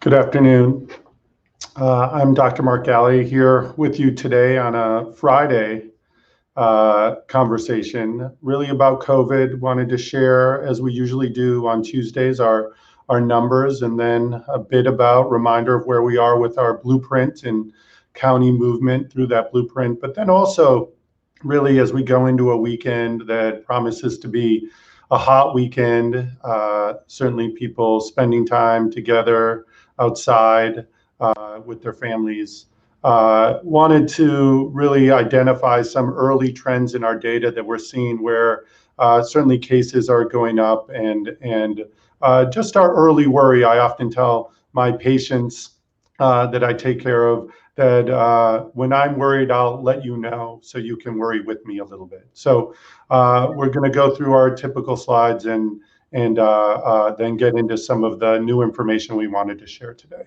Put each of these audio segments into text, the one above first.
Good afternoon. I'm Dr. Mark Ghaly here with you today on a Friday conversation, really about COVID. Wanted to share, as we usually do on Tuesdays, our numbers, and then a bit about reminder of where we are with our blueprint and county movement through that blueprint. But then also, really, as we go into a weekend that promises to be a hot weekend, certainly people spending time together outside with their families. Wanted to really identify some early trends in our data that we're seeing where certainly cases are going up, and just our early worry. I often tell my patients that I take care of that when I'm worried, I'll let you know so you can worry with me a little bit. So we're going to go through our typical slides and then get into some of the new information we wanted to share today.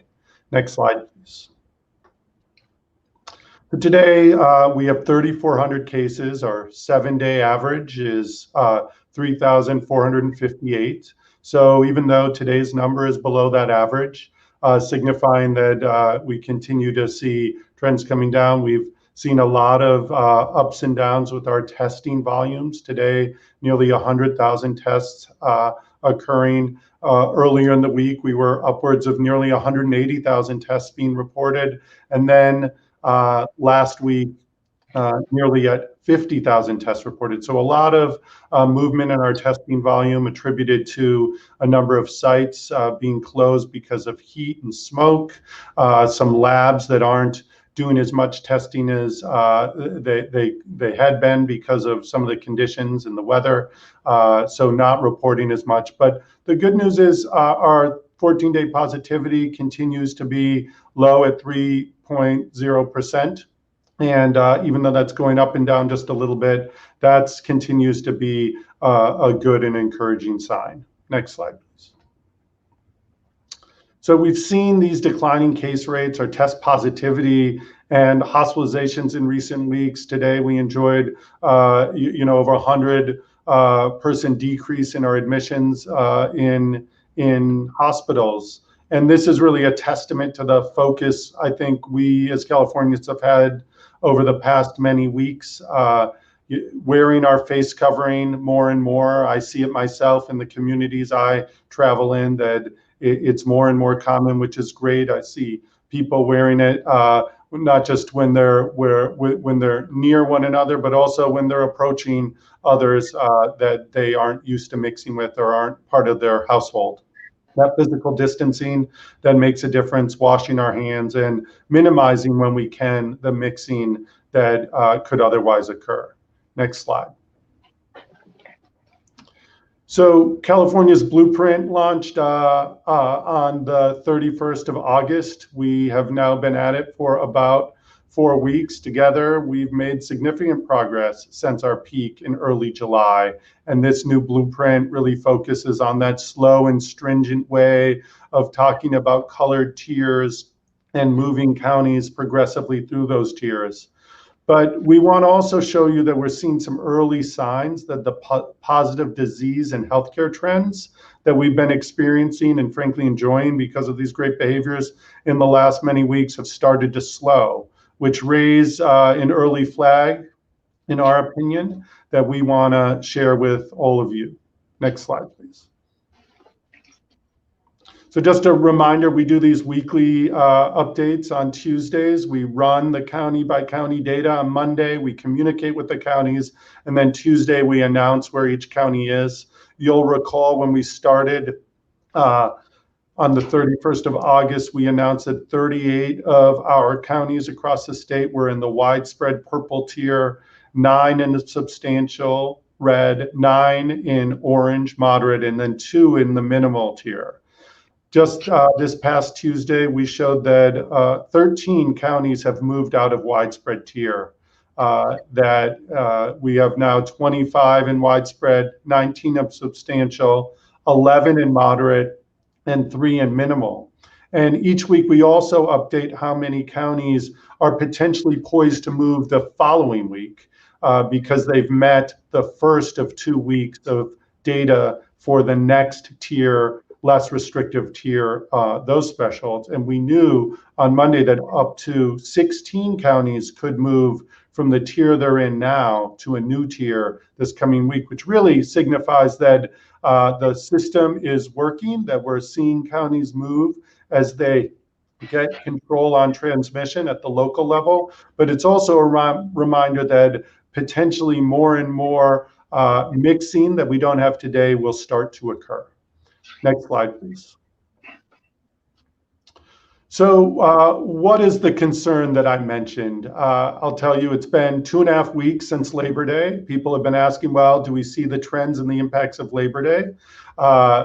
Next slide, please. So today we have 3,400 cases. Our 7-day average is 3,458. So even though today's number is below that average, signifying that we continue to see trends coming down. We've seen a lot of ups and downs with our testing volumes. Today, nearly 100,000 tests occurring. Earlier in the week, we were upwards of nearly 180,000 tests being reported. And then last week, nearly at 50,000 tests reported. So a lot of movement in our testing volume attributed to a number of sites being closed because of heat and smoke, some labs that aren't doing as much testing as they had been because of some of the conditions and the weather, so not reporting as much. But the good news is our 14-day positivity continues to be low at 3.0%. And even though that's going up and down just a little bit, that continues to be a good and encouraging sign. Next slide, please. So we've seen these declining case rates, our test positivity and hospitalizations in recent weeks. Today we enjoyed over 100 person decrease in our admissions in hospitals. And this is really a testament to the focus I think we as Californians have had over the past many weeks, wearing our face covering more and more. I see it myself in the communities I travel in that it's more and more common, which is great. I see people wearing it not just when they're near one another, but also when they're approaching others that they aren't used to mixing with or aren't part of their household. That physical distancing then makes a difference, washing our hands and minimizing when we can the mixing that could otherwise occur. Next slide. So California's blueprint launched on the 31st of August. We have now been at it for about 4 weeks together. We've made significant progress since our peak in early July. And this new blueprint really focuses on that slow and stringent way of talking about colored tiers and moving counties progressively through those tiers. But we want to also show you that we're seeing some early signs that the positive disease and healthcare trends that we've been experiencing and frankly enjoying because of these great behaviors in the last many weeks have started to slow, which raise an early flag, in our opinion, that we want to share with all of you. Next slide, please. So just a reminder, we do these weekly updates on Tuesdays. We run the county by county data on Monday. We communicate with the counties, and then Tuesday we announce where each county is. You'll recall when we started on the 31st of August, we announced that 38 of our counties across the state were in the widespread purple tier, 9 in the substantial red, 9 in orange, moderate, and then 2 in the minimal tier. Just this past Tuesday, we showed that 13 counties have moved out of widespread tier, that we have now 25 in widespread, 19 of substantial, 11 in moderate, and 3 in minimal. And each week we also update how many counties are potentially poised to move the following week because they've met the first of 2 weeks of data for the next tier less restrictive tier, those thresholds. And we knew on Monday that up to 16 counties could move from the tier they're in now to a new tier this coming week, which really signifies that the system is working, that we're seeing counties move as they get control on transmission at the local level. But it's also a reminder that potentially more and more mixing that we don't have today will start to occur. Next slide, please. So what is the concern that I mentioned? I'll tell you, it's been 2.5 weeks since Labor Day. People have been asking, well, do we see the trends and the impacts of Labor Day?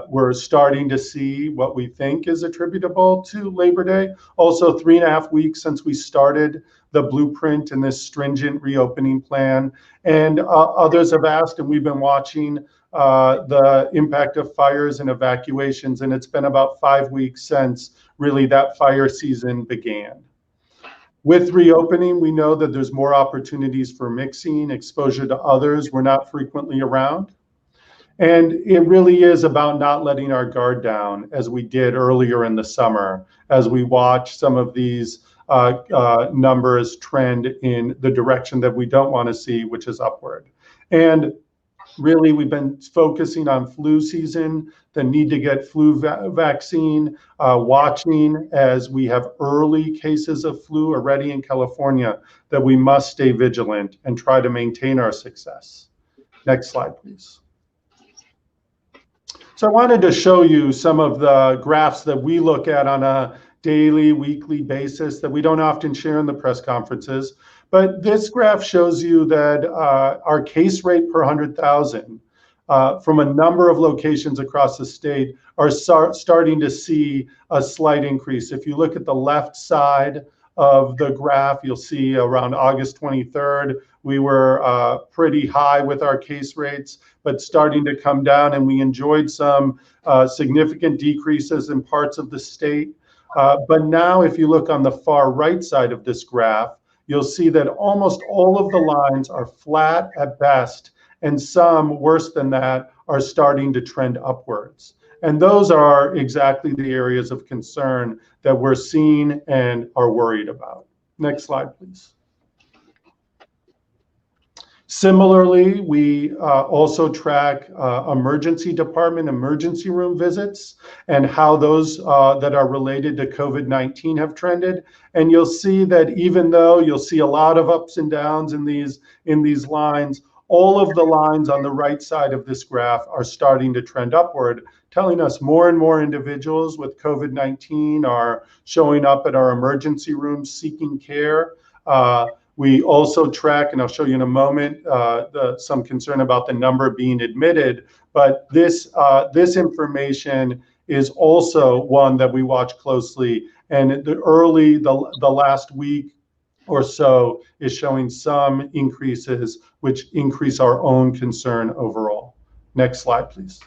We're starting to see what we think is attributable to Labor Day. Also, 3.5 weeks since we started the blueprint and this stringent reopening plan. And others have asked, and we've been watching the impact of fires and evacuations, and it's been about 5 weeks since really that fire season began. With reopening, we know that there's more opportunities for mixing, exposure to others we're not frequently around. And it really is about not letting our guard down as we did earlier in the summer, as we watch some of these numbers trend in the direction that we don't want to see, which is upward. And really, we've been focusing on flu season, the need to get flu vaccine, watching as we have early cases of flu already in California, that we must stay vigilant and try to maintain our success. Next slide, please. So I wanted to show you some of the graphs that we look at on a daily, weekly basis that we don't often share in the press conferences. But this graph shows you that our case rate per 100,000 from a number of locations across the state are starting to see a slight increase. If you look at the left side of the graph, you'll see around August 23rd, we were pretty high with our case rates, but starting to come down, and we enjoyed some significant decreases in parts of the state. But now if you look on the far right side of this graph, you'll see that almost all of the lines are flat at best, and some, worse than that, are starting to trend upwards. And those are exactly the areas of concern that we're seeing and are worried about. Next slide, please. Similarly, we also track emergency department, emergency room visits, and how those that are related to COVID-19 have trended. And you'll see that even though you'll see a lot of ups and downs in these lines, all of the lines on the right side of this graph are starting to trend upward, telling us more and more individuals with COVID-19 are showing up at our emergency rooms seeking care. We also track, and I'll show you in a moment, some concern about the number being admitted, but this information is also one that we watch closely. And the last week or so is showing some increases, which increase our own concern overall. Next slide, please.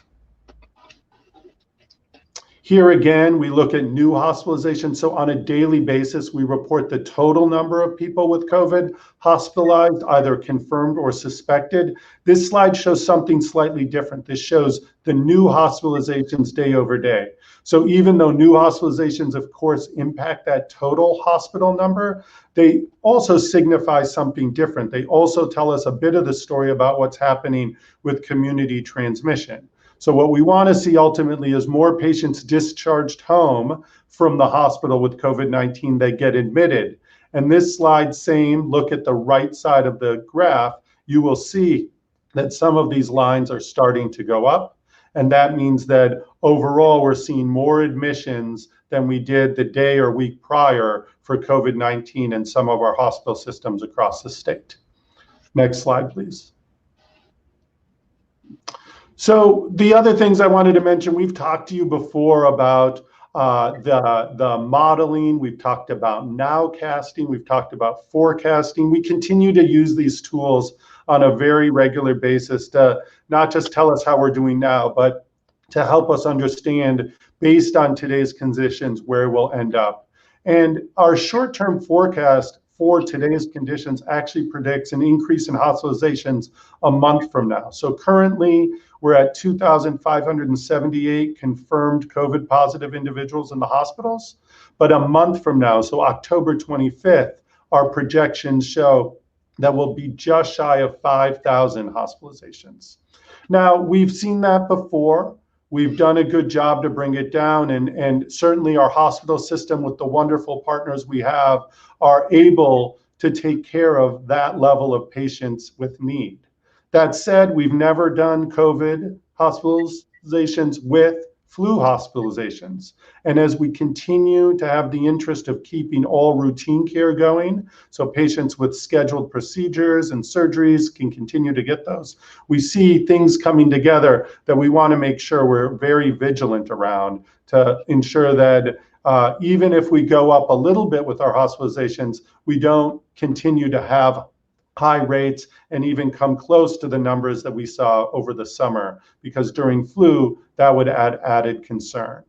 Here again, we look at new hospitalizations. So on a daily basis, we report the total number of people with COVID hospitalized, either confirmed or suspected. This slide shows something slightly different. This shows the new hospitalizations day over day. So even though new hospitalizations, of course, impact that total hospital number, they also signify something different. They also tell us a bit of the story about what's happening with community transmission. So what we want to see ultimately is more patients discharged home from the hospital with COVID-19 that get admitted. And this slide, same, look at the right side of the graph, you will see that some of these lines are starting to go up. And that means that overall, we're seeing more admissions than we did the day or week prior for COVID-19 in some of our hospital systems across the state. Next slide, please. So the other things I wanted to mention, we've talked to you before about the modeling, we've talked about nowcasting, we've talked about forecasting. We continue to use these tools on a very regular basis to not just tell us how we're doing now, but to help us understand, based on today's conditions, where we'll end up. And our short-term forecast for today's conditions actually predicts an increase in hospitalizations a month from now. So currently, we're at 2,578 confirmed COVID positive individuals in the hospitals. But a month from now, so October 25th, our projections show that we'll be just shy of 5,000 hospitalizations. Now, we've seen that before. We've done a good job to bring it down, and certainly our hospital system with the wonderful partners we have are able to take care of that level of patients with need. That said, we've never done COVID hospitalizations with flu hospitalizations. And as we continue to have the interest of keeping all routine care going, so patients with scheduled procedures and surgeries can continue to get those, we see things coming together that we want to make sure we're very vigilant around to ensure that even if we go up a little bit with our hospitalizations, we don't continue to have high rates and even come close to the numbers that we saw over the summer, because during flu, that would add added concern.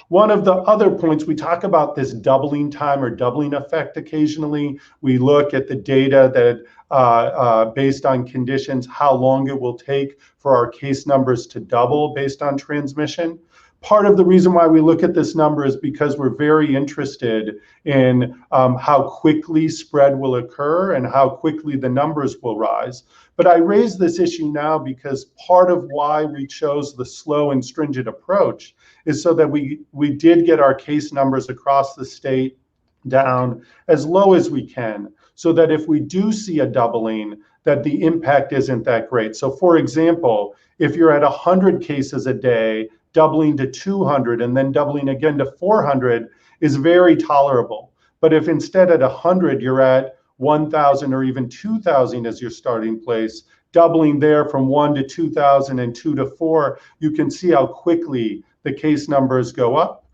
One of the other points, we talk about this doubling time or doubling effect occasionally. We look at the data that based on conditions, how long it will take for our case numbers to double based on transmission. Part of the reason why we look at this number is because we're very interested in how quickly spread will occur and how quickly the numbers will rise. But I raise this issue now because part of why we chose the slow and stringent approach is so that we did get our case numbers across the state down as low as we can, so that if we do see a doubling, that the impact isn't that great. So for example, if you're at 100 cases a day, doubling to 200 and then doubling again to 400 is very tolerable. But if instead at 100 you're at 1,000 or even 2,000 as your starting place, doubling there from 1 to 2,000 and 2 to 4, you can see how quickly the case numbers go up,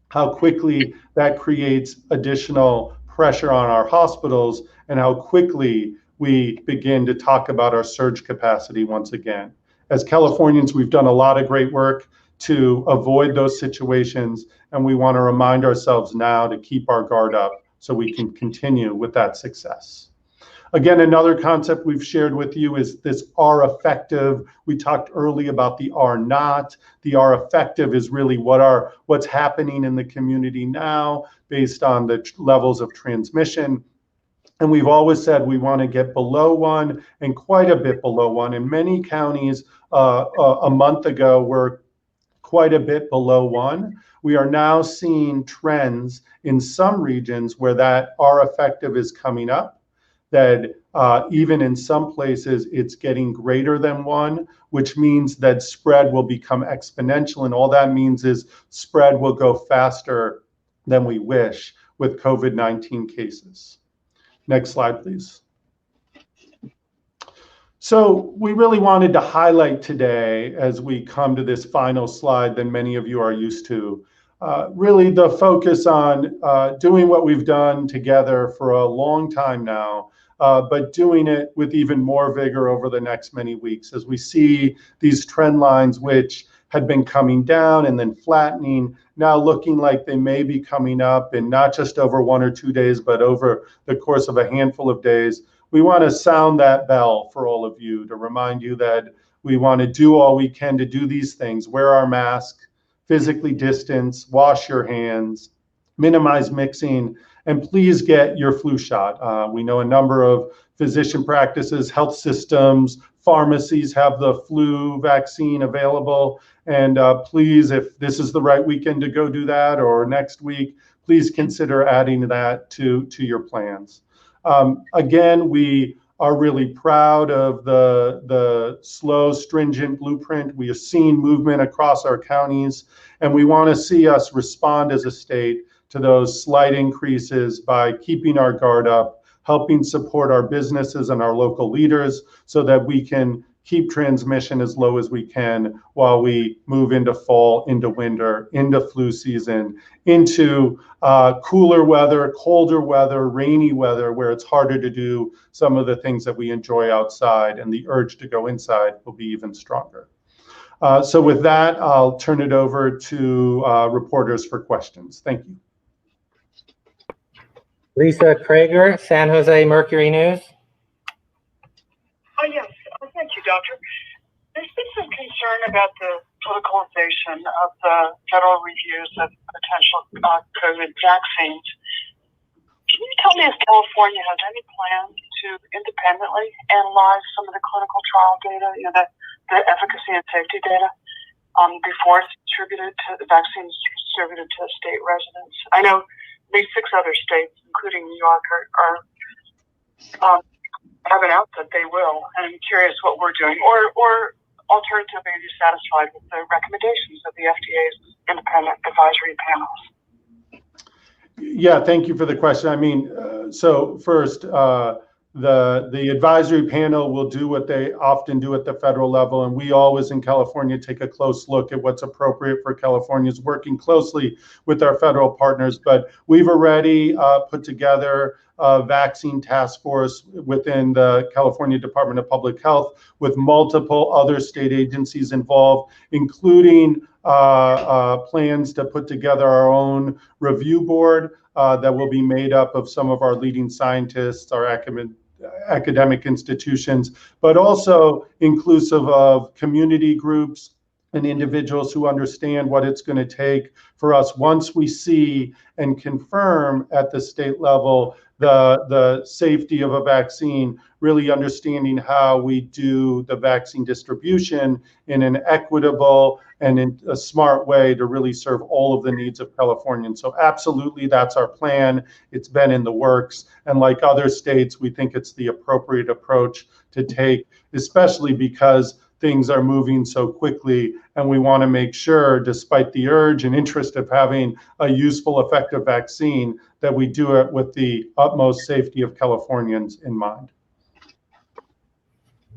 how quickly that creates additional pressure on our hospitals, and how quickly we begin to talk about our surge capacity once again. As Californians, we've done a lot of great work to avoid those situations, and we want to remind ourselves now to keep our guard up so we can continue with that success. Again, another concept we've shared with you is this R effective. We talked early about the R not. The R effective is really what's happening in the community now based on the levels of transmission. And we've always said we want to get below 1 and quite a bit below 1. In many counties a month ago were quite a bit below 1. We are now seeing trends in some regions where that R effective is coming up, that even in some places it's getting greater than 1, which means that spread will become exponential. And all that means is spread will go faster than we wish with COVID-19 cases. Next slide, please. So we really wanted to highlight today, as we come to this final slide that many of you are used to, really the focus on doing what we've done together for a long time now, but doing it with even more vigor over the next many weeks as we see these trend lines, which had been coming down and then flattening, now looking like they may be coming up, and not just over 1 or 2 days, but over the course of a handful of days. We want to sound that bell for all of you to remind you that we want to do all we can to do these things: wear our mask, physically distance, wash your hands, minimize mixing, and please get your flu shot. We know a number of physician practices, health systems, pharmacies have the flu vaccine available. And please, if this is the right weekend to go do that, or next week, please consider adding that to your plans. Again, we are really proud of the slow, stringent blueprint. We have seen movement across our counties, and we want to see us respond as a state to those slight increases by keeping our guard up, helping support our businesses and our local leaders so that we can keep transmission as low as we can while we move into fall, into winter, into flu season, into cooler weather, colder weather, rainy weather, where it's harder to do some of the things that we enjoy outside, and the urge to go inside will be even stronger. So with that, I'll turn it over to reporters for questions. Thank you. Lisa Krager, San Jose Mercury News. Yes, thank you, Doctor. There's been some concern about the politicalization of the federal reviews of potential COVID vaccines. Can you tell me if California has any plans to independently analyze some of the clinical trial data, the efficacy and safety data, before it's distributed to the vaccines distributed to state residents? I know at least 6 other states, including New York, have announced that they will. And I'm curious what we're doing, or alternatively, are you satisfied with the recommendations of the FDA's independent advisory panels? Yeah, thank you for the question. I mean, so first, the advisory panel will do what they often do at the federal level, and we always in California take a close look at what's appropriate for Californians, working closely with our federal partners. But we've already put together a vaccine task force within the California Department of Public Health with multiple other state agencies involved, including plans to put together our own review board that will be made up of some of our leading scientists, our academic institutions, but also inclusive of community groups and individuals who understand what it's going to take for us once we see and confirm at the state level the safety of a vaccine, really understanding how we do the vaccine distribution in an equitable and in a smart way to really serve all of the needs of Californians. So absolutely, that's our plan. It's been in the works. And like other states, we think it's the appropriate approach to take, especially because things are moving so quickly, and we want to make sure, despite the urge and interest of having a useful, effective vaccine, that we do it with the utmost safety of Californians in mind.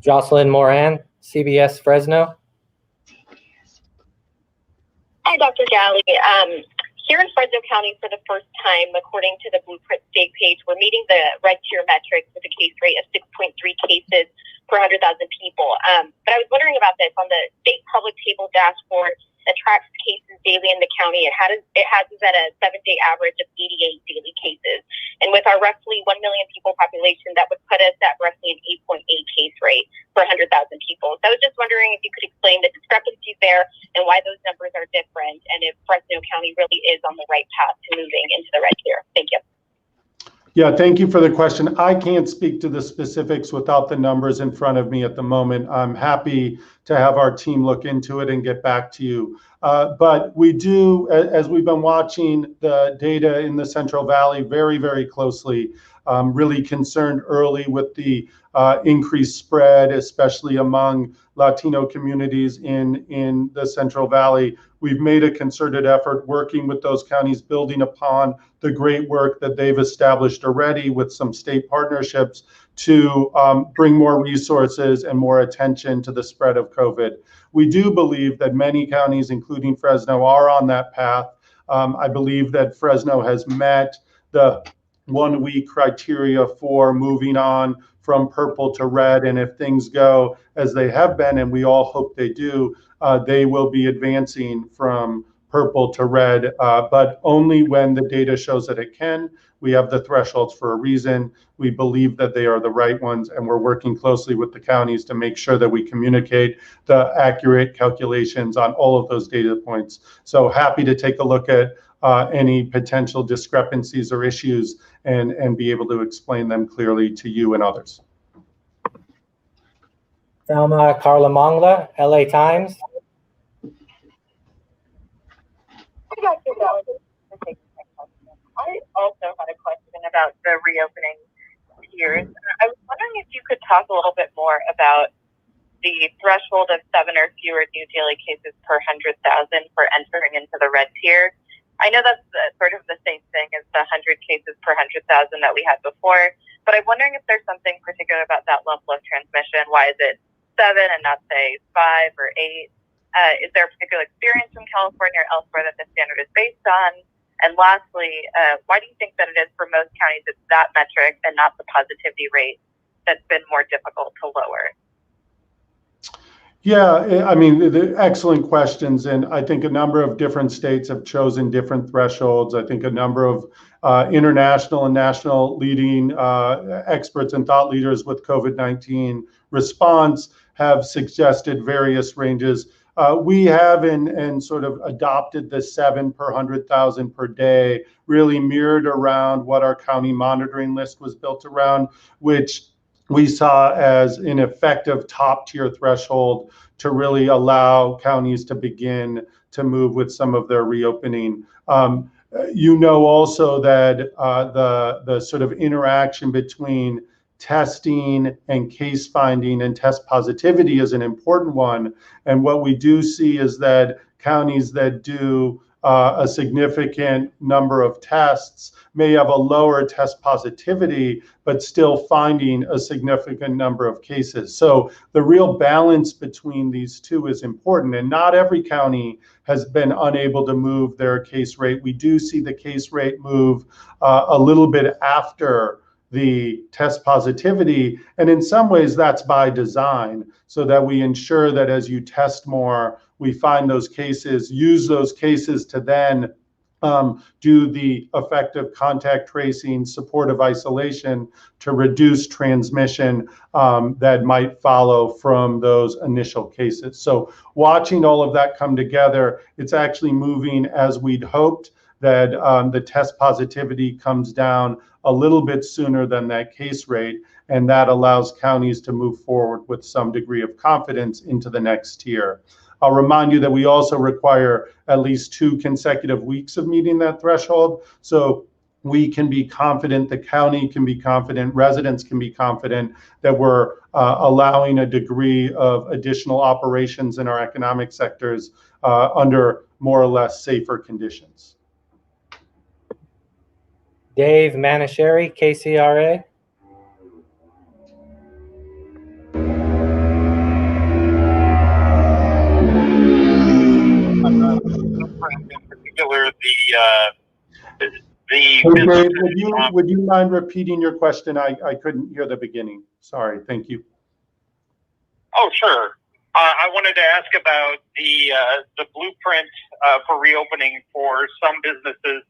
Jocelyn Moran, CBS Fresno. Hi, Dr. Ghaly. Here in Fresno County, for the first time, according to the Blueprint state page, we're meeting the red tier metrics with a case rate of 6.3 cases per 100,000 people. But I was wondering about this. On the state public table dashboard that tracks cases daily in the county, it has us at a 7-day average of 88 daily cases. And with our roughly 1 million people population, that would put us at roughly an 8.8 case rate per 100,000 people. So I was just wondering if you could explain the discrepancies there and why those numbers are different, and if Fresno County really is on the right path to moving into the red tier. Thank you. Yeah, thank you for the question. I can't speak to the specifics without the numbers in front of me at the moment. I'm happy to have our team look into it and get back to you. But we do, as we've been watching the data in the Central Valley very, very closely, really concerned early with the increased spread, especially among Latino communities in the Central Valley. We've made a concerted effort working with those counties, building upon the great work that they've established already with some state partnerships to bring more resources and more attention to the spread of COVID. We do believe that many counties, including Fresno, are on that path. I believe that Fresno has met the 1-week criteria for moving on from purple to red. And if things go as they have been, and we all hope they do, they will be advancing from purple to red, but only when the data shows that it can. We have the thresholds for a reason. We believe that they are the right ones, and we're working closely with the counties to make sure that we communicate the accurate calculations on all of those data points. So happy to take a look at any potential discrepancies or issues and be able to explain them clearly to you and others. Salma Karlamangla, LA Times. Dr. Ghaly, I also had a question about the reopening tiers. I was wondering if you could talk a little bit more about the threshold of 7 or fewer new daily cases per 100,000 for entering into the red tier. I know that's sort of the same thing as the 100 cases per 100,000 that we had before, but I'm wondering if there's something particular about that level of transmission. Why is it 7 and not, say, 5 or 8? Is there a particular experience from California or elsewhere that the standard is based on? And lastly, why do you think that it is for most counties it's that metric and not the positivity rate that's been more difficult to lower? Yeah, I mean, excellent questions. And I think a number of different states have chosen different thresholds. I think a number of international and national leading experts and thought leaders with COVID-19 response have suggested various ranges. We have and sort of adopted the 7 per 100,000 per day, really mirrored around what our county monitoring list was built around, which we saw as an effective top tier threshold to really allow counties to begin to move with some of their reopening. You know also that the sort of interaction between testing and case finding and test positivity is an important one. And what we do see is that counties that do a significant number of tests may have a lower test positivity, but still finding a significant number of cases. So the real balance between these two is important, and not every county has been unable to move their case rate. We do see the case rate move a little bit after the test positivity, and in some ways that's by design, so that we ensure that as you test more, we find those cases, use those cases to then do the effective contact tracing, supportive isolation to reduce transmission that might follow from those initial cases. So watching all of that come together, it's actually moving as we'd hoped, that the test positivity comes down a little bit sooner than that case rate, and that allows counties to move forward with some degree of confidence into the next tier. I'll remind you that we also require at least 2 consecutive weeks of meeting that threshold. So we can be confident, the county can be confident, residents can be confident that we're allowing a degree of additional operations in our economic sectors under more or less safer conditions. Dave Manisheri, KCRA. In particular, Hey, Dave, would you mind repeating your question? I couldn't hear the beginning. Sorry. Thank you. Oh, sure. I wanted to ask about the blueprint for reopening for some businesses.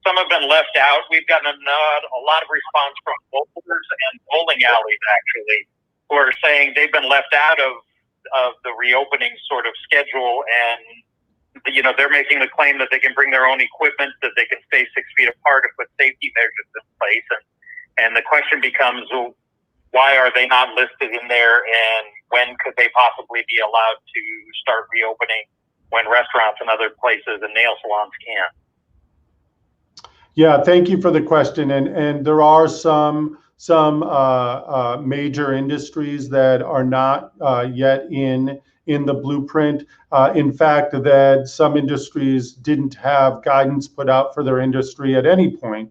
Some have been left out. We've gotten a lot of response from bowlers and bowling alleys, actually, who are saying they've been left out of the reopening sort of schedule, and they're making the claim that they can bring their own equipment, that they can stay 6 feet apart and put safety measures in place. And the question becomes, well, why are they not listed in there, and when could they possibly be allowed to start reopening when restaurants and other places and nail salons can't? Yeah, thank you for the question. And there are some major industries that are not yet in the blueprint. In fact, that some industries didn't have guidance put out for their industry at any point.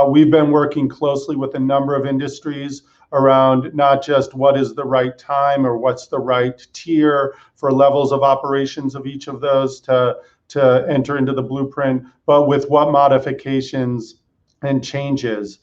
We've been working closely with a number of industries around not just what is the right time or what's the right tier for levels of operations of each of those to enter into the blueprint, but with what modifications and changes.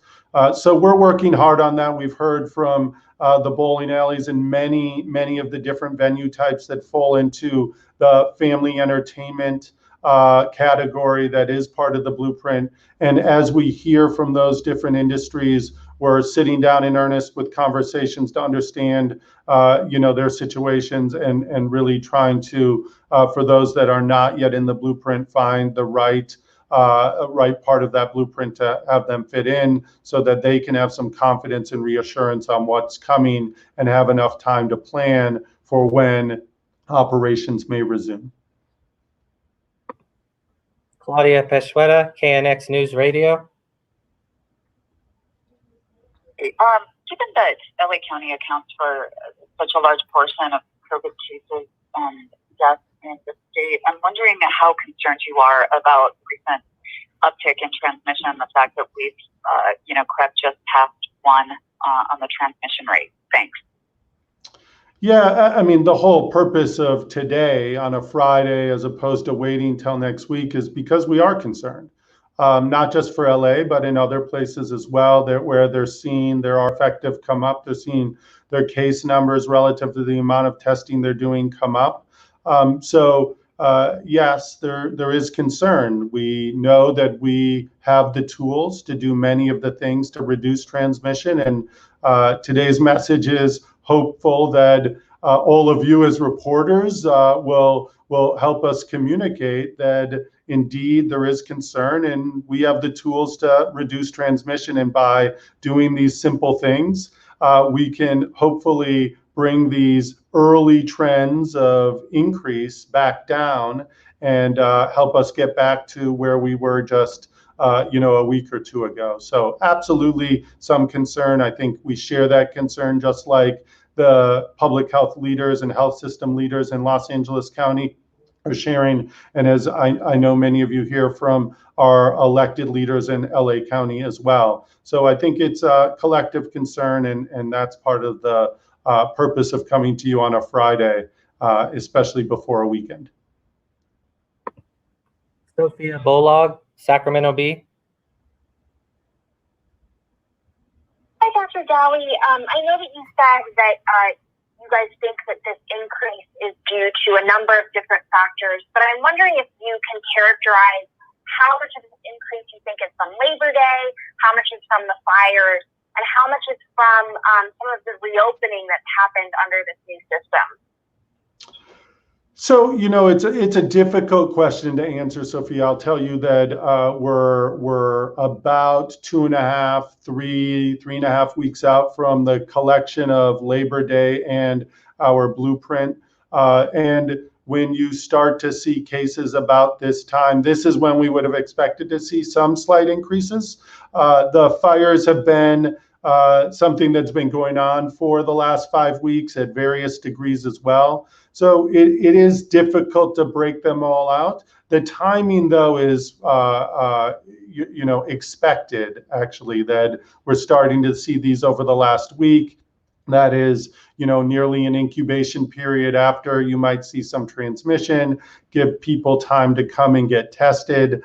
So we're working hard on that. We've heard from the bowling alleys and many of the different venue types that fall into the family entertainment category that is part of the blueprint. And as we hear from those different industries, we're sitting down in earnest with conversations to understand their situations and really trying to, for those that are not yet in the blueprint, find the right part of that blueprint to have them fit in so that they can have some confidence and reassurance on what's coming and have enough time to plan for when operations may resume. Claudia Peshueta, KNX News Radio. Given that LA County accounts for such a large portion of COVID cases and deaths in the state, I'm wondering how concerned you are about recent uptick in transmission and the fact that we've, crept just past 1 on the transmission rate. Thanks. Yeah, I mean, the whole purpose of today on a Friday, as opposed to waiting till next week, is because we are concerned. Not just for LA, but in other places as well, where they're seeing their effective come up. They're seeing their case numbers relative to the amount of testing they're doing come up. So yes, there is concern. We know that we have the tools to do many of the things to reduce transmission, and today's message is hopeful that all of you as reporters will help us communicate that indeed there is concern, and we have the tools to reduce transmission. And by doing these simple things, we can hopefully bring these early trends of increase back down and help us get back to where we were just a week or two ago. So absolutely some concern. I think we share that concern, just like the public health leaders and health system leaders in Los Angeles County are sharing. And as I know many of you hear from our elected leaders in LA County as well. So I think it's a collective concern, and that's part of the purpose of coming to you on a Friday, especially before a weekend. Sophia Bolog, Sacramento Bee. Hi, Dr. Ghaly. I know that you said that you guys think that this increase is due to a number of different factors, but I'm wondering if you can characterize how much of this increase you think is from Labor Day, how much is from the fires, and how much is from some of the reopening that's happened under this new system? So, it's a difficult question to answer, Sophia. I'll tell you that we're about 2.5, 3.5 weeks out from the collection of Labor Day and our blueprint. And when you start to see cases about this time, this is when we would have expected to see some slight increases. The fires have been something that's been going on for the last 5 weeks at various degrees as well. So it is difficult to break them all out. The timing, though, is expected, actually, that we're starting to see these over the last week. That is, nearly an incubation period after you might see some transmission, give people time to come and get tested.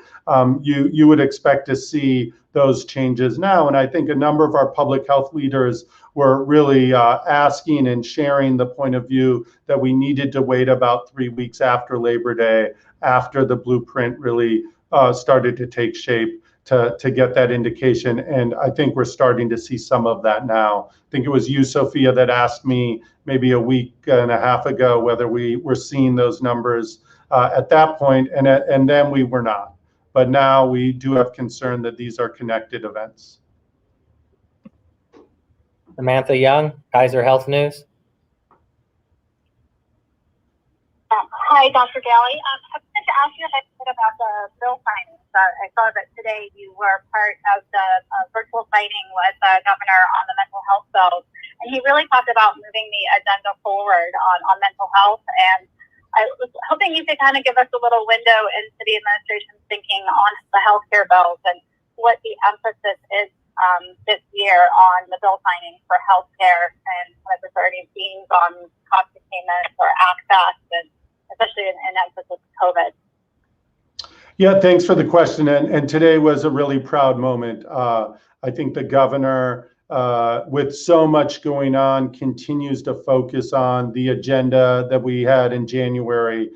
You would expect to see those changes now. And I think a number of our public health leaders were really asking and sharing the point of view that we needed to wait about 3 weeks after Labor Day, after the blueprint really started to take shape, to get that indication. And I think we're starting to see some of that now. I think it was you, Sophia, that asked me maybe a week and a half ago whether we were seeing those numbers at that point, and then we were not. But now we do have concern that these are connected events. Samantha Young, Kaiser Health News. Hi, Dr. Ghaly. I wanted to ask you a bit about the bill signings. I saw that today you were part of the virtual signing with the governor on the mental health bill, and he really talked about moving the agenda forward on mental health. And I was hoping you could kind of give us a little window into the administration's thinking on the healthcare bills and what the emphasis is this year on the bill signing for healthcare, and if there's already themes on cost containment or access, and especially in emphasis of COVID. Yeah, thanks for the question. And today was a really proud moment. I think the governor, with so much going on, continues to focus on the agenda that we had in January.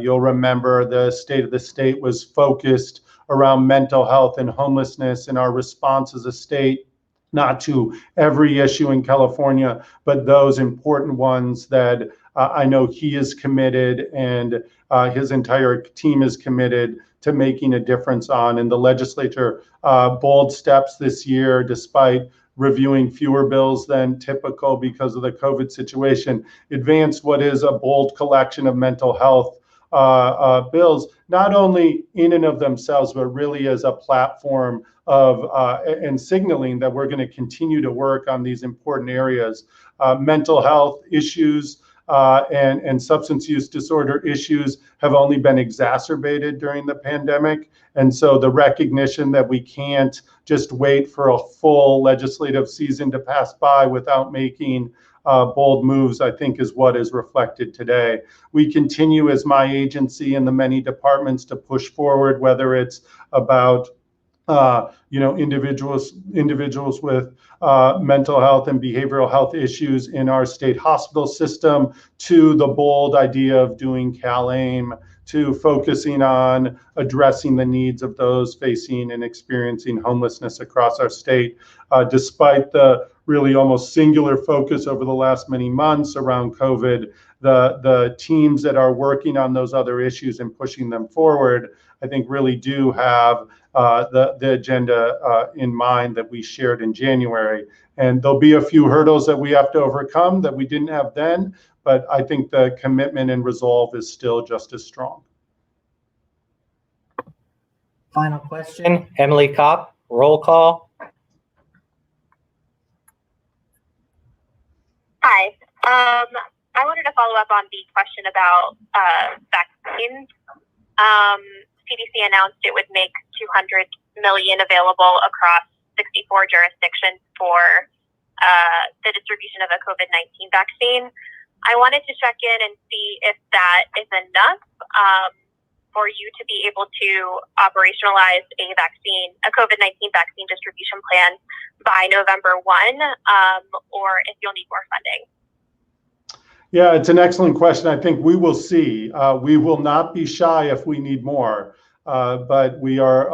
You'll remember the State of the State was focused around mental health and homelessness, and our response as a state, not to every issue in California, but those important ones that I know he is committed and his entire team is committed to making a difference on. And the legislature, bold steps this year, despite reviewing fewer bills than typical because of the COVID situation, advanced what is a bold collection of mental health bills, not only in and of themselves, but really as a platform of and signaling that we're going to continue to work on these important areas. Mental health issues and substance use disorder issues have only been exacerbated during the pandemic. And so the recognition that we can't just wait for a full legislative season to pass by without making bold moves, I think, is what is reflected today. We continue as my agency and the many departments to push forward, whether it's about individuals with mental health and behavioral health issues in our state hospital system, to the bold idea of doing CalAIM, to focusing on addressing the needs of those facing and experiencing homelessness across our state. Despite the really almost singular focus over the last many months around COVID, the teams that are working on those other issues and pushing them forward, I think really do have the agenda in mind that we shared in January. And there'll be a few hurdles that we have to overcome that we didn't have then, but I think the commitment and resolve is still just as strong. Final question, Emily Kopp, roll call. Hi. I wanted to follow up on the question about vaccines. CDC announced it would make $200 million available across 64 jurisdictions for the distribution of a COVID-19 vaccine. I wanted to check in and see if that is enough for you to be able to operationalize a COVID-19 vaccine distribution plan by November 1, or if you'll need more funding. Yeah, it's an excellent question. I think we will see. We will not be shy if we need more, but we are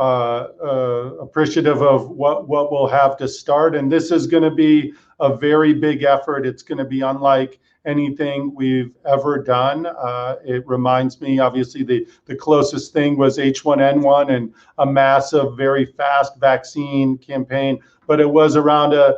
appreciative of what we'll have to start. And this is going to be a very big effort. It's going to be unlike anything we've ever done. It reminds me, obviously, the closest thing was H1N1 and a massive, very fast vaccine campaign, but it was around a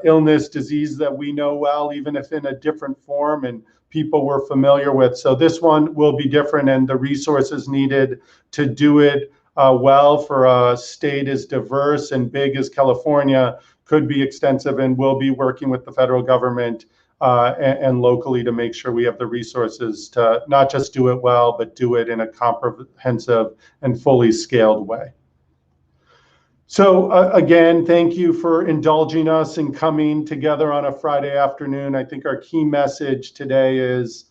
illness, disease that we know well, even if in a different form and people were familiar with. So this one will be different, and the resources needed to do it well for a state as diverse and big as California could be extensive, and we'll be working with the federal government and locally to make sure we have the resources to not just do it well, but do it in a comprehensive and fully scaled way. So again, thank you for indulging us in coming together on a Friday afternoon. I think our key message today is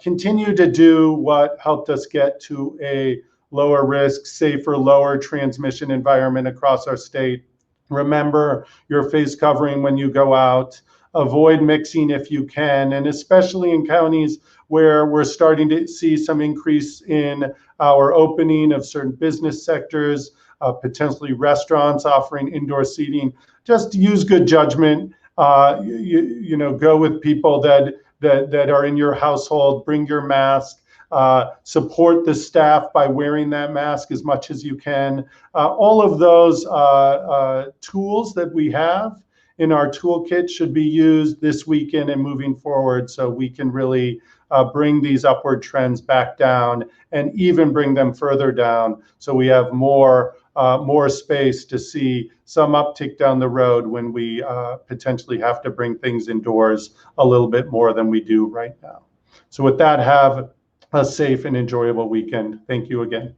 continue to do what helped us get to a lower risk, safer, lower transmission environment across our state. Remember your face covering when you go out. Avoid mixing if you can, and especially in counties where we're starting to see some increase in our opening of certain business sectors, potentially restaurants offering indoor seating. Just use good judgment. Go with people that are in your household. Bring your mask. Support the staff by wearing that mask as much as you can. All of those tools that we have in our toolkit should be used this weekend and moving forward, so we can really bring these upward trends back down and even bring them further down, so we have more space to see some uptick down the road when we potentially have to bring things indoors a little bit more than we do right now. So with that, have a safe and enjoyable weekend. Thank you again.